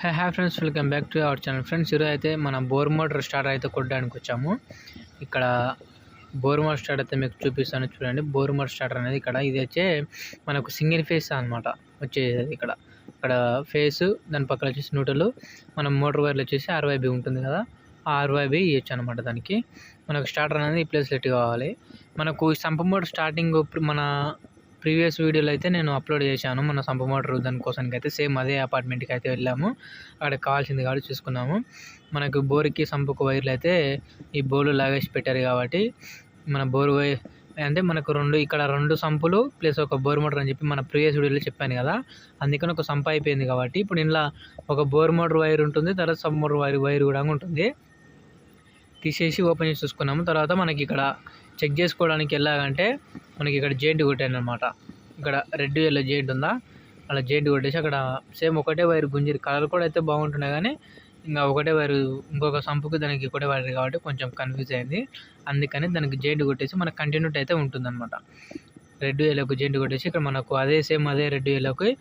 Hi friends, welcome back to our channel. Friends, ఈరోజు అయితే మన బోర్ మోటార్ స్టార్టర్ అయితే కొట్టడానికి వచ్చాము. ఇక్కడ బోర్ మోటార్ స్టార్టర్ అయితే మీకు చూపిస్తాను చూడండి. బోర్ మోటార్ స్టార్టర్ అనేది ఇక్కడ ఇది వచ్చే మనకు సింగిల్ ఫేస్ అనమాట వచ్చేది. ఇక్కడ ఫేస్, దాని పక్కన వచ్చేసి న్యూట్రల్, మనం మోటార్ వైర్లు వచ్చేసి RYB ఉంటుంది కదా, ఆ RYB ఇవ్వచ్చు అనమాట. దానికి మనకు స్టార్టర్ అనేది ఈ ప్లేస్ సెట్ కావాలి. మనకు సంప మోటార్ స్టార్టింగ్ మన ప్రీవియస్ వీడియోలో అయితే నేను అప్లోడ్ చేశాను. మన సంప మోటార్ దానికోసానికి అయితే సేమ్ అదే అపార్ట్మెంట్కి అయితే వెళ్ళాము. అక్కడ కావాల్సింది కాబట్టి చూసుకున్నాము. మనకు బోర్కి సంపుకు వైర్లు అయితే ఈ బోర్లు లాగేసి పెట్టారు కాబట్టి మన బోర్ వైర్ అంటే మనకు ఇక్కడ రెండు సంపులు ప్లస్ ఒక బోర్ మోటార్ అని చెప్పి మన ప్రీవియస్ వీడియోలో చెప్పాను కదా, అందుకని ఒక సంప అయిపోయింది కాబట్టి ఇప్పుడు ఇలా ఒక బోర్ మోటార్ వైర్ ఉంటుంది, తర్వాత సంప మోటార్ వైర్ కూడా ఉంటుంది. తీసేసి ఓపెన్ చేసి చూసుకున్నాము. తర్వాత మనకి ఇక్కడ చెక్ చేసుకోవడానికి ఎలాగంటే మనకి ఇక్కడ జాయింట్ కొట్టాను అనమాట. ఇక్కడ రెడ్ ఎల్లో జాయింట్ ఉందా, అలా జాయింట్ కొట్టేసి అక్కడ సేమ్ ఒకటే వైర్ గుంజిరి కలర్ కూడా అయితే బాగుంటున్నాయి, కానీ ఇంకా ఒకటే వైర్ ఇంకొక సంపుకి దానికి ఒకటే వైర్ కాబట్టి కొంచెం కన్ఫ్యూజ్ అయింది. అందుకని దానికి జాయింట్ కొట్టేసి మనకు కంటిన్యూటీ అయితే ఉంటుందన్నమాట. రెడ్ ఎల్లోకి జాయింట్ కొట్టేసి ఇక్కడ మనకు అదే సేమ్ అదే రెడ్ ఎల్లోకి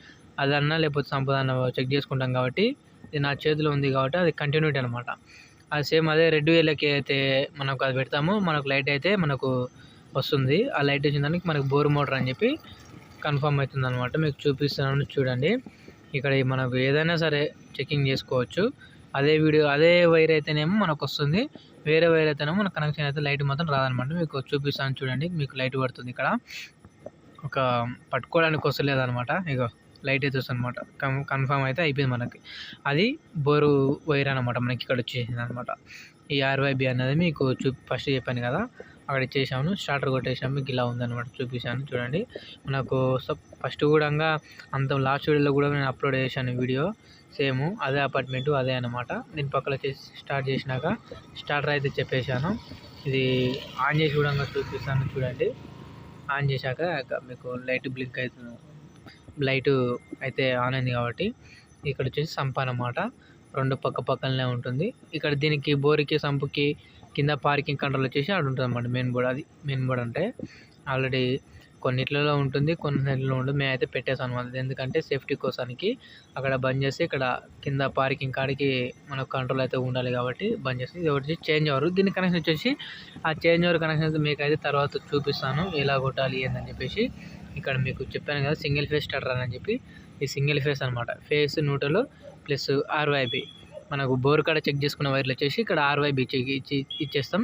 అదన్నా లేకపోతే సంపదన్న చెక్ చేసుకుంటాం కాబట్టి ఇది నా చేతిలో ఉంది కాబట్టి అది కంటిన్యూటీ అనమాట. అది సేమ్ అదే రెడ్ ఎల్లోకి అయితే మనకు అది పెడతాము, మనకు లైట్ అయితే మనకు వస్తుంది. ఆ లైట్ వచ్చిన దానికి మనకు బోర్ మోటార్ అని చెప్పి కన్ఫర్మ్ అవుతుంది అనమాట. మీకు చూపిస్తున్నాను చూడండి. ఇక్కడ మనకు ఏదైనా సరే చెకింగ్ చేసుకోవచ్చు. అదే వైర్ అయితేనేమో మనకు వస్తుంది, వేరే వైర్ అయితేనేమో మన కనెక్షన్ అయితే లైట్ మాత్రం రాదనమాట. మీకు చూపిస్తాను చూడండి. మీకు లైట్ పడుతుంది. ఇక్కడ ఒక పట్టుకోవడానికి వస్తలేదు అనమాట. ఇగో లైట్ అయితే వస్తుంది అనమాట. కన్ఫర్మ్ అయితే అయిపోయింది మనకి. అది బోరు వైర్ అనమాట. మనకి ఇక్కడ వచ్చేసింది అనమాట. ఈ RYB అనేది మీకు ఫస్ట్ చెప్పాను కదా, అక్కడ ఇచ్చేసాను. స్టార్టర్ కొట్టేసాము. మీకు ఇలా ఉందన్నమాట. చూపించాను చూడండి. మనకు ఫస్ట్ కూడా అంత లాస్ట్ వీడియోలో కూడా నేను అప్లోడ్ చేశాను వీడియో. సేమ్ అదే అపార్ట్మెంటు అదే అనమాట. దీని పక్కన వచ్చేసి స్టార్ట్ చేసినాక స్టార్టర్ అయితే చెప్పేశాను. ఇది ఆన్ చేసి కూడా చూపిస్తాను చూడండి. ఆన్ చేశాక మీకు లైట్ బ్లింక్ అవుతుంది, లైట్ అయితే ఆన్ అయింది కాబట్టి ఇక్కడ వచ్చేసి సంప అన్నమాట. రెండు పక్కనే ఉంటుంది. ఇక్కడ దీనికి బోర్కి సంపుకి కింద పార్కింగ్ కంట్రోల్ వచ్చేసి అక్కడ ఉంటుంది అన్నమాట. మెయిన్ బోర్డ్ అది మెయిన్ బోర్డ్ అంటే ఆల్రెడీ కొన్నిట్లలో ఉంటుంది, కొన్నిట్లో ఉంటుంది. మేమైతే పెట్టేసాం అనమాట. ఎందుకంటే సేఫ్టీ కోసానికి అక్కడ బంద్ చేసి ఇక్కడ కింద పార్కింగ్ కాడికి మనకు కంట్రోల్ అయితే ఉండాలి కాబట్టి బంద్ చేసి ఇది వచ్చి చేంజ్ ఓవర్. దీని కనెక్షన్ వచ్చేసి ఆ చేంజ్ ఓవర్ కనెక్షన్ అయితే మీకు అయితే తర్వాత చూపిస్తాను ఎలా కొట్టాలి ఏందని చెప్పేసి. ఇక్కడ మీకు చెప్పాను కదా సింగిల్ ఫేస్ స్టార్టర్ అని చెప్పి, ఈ సింగిల్ ఫేస్ అనమాట. ఫేస్ న్యూట్రల్ ప్లస్ RYB మనకు బోర్ కాడ చెక్ చేసుకున్న వైర్లు వచ్చేసి ఇక్కడ RYB ఇచ్చేస్తాం.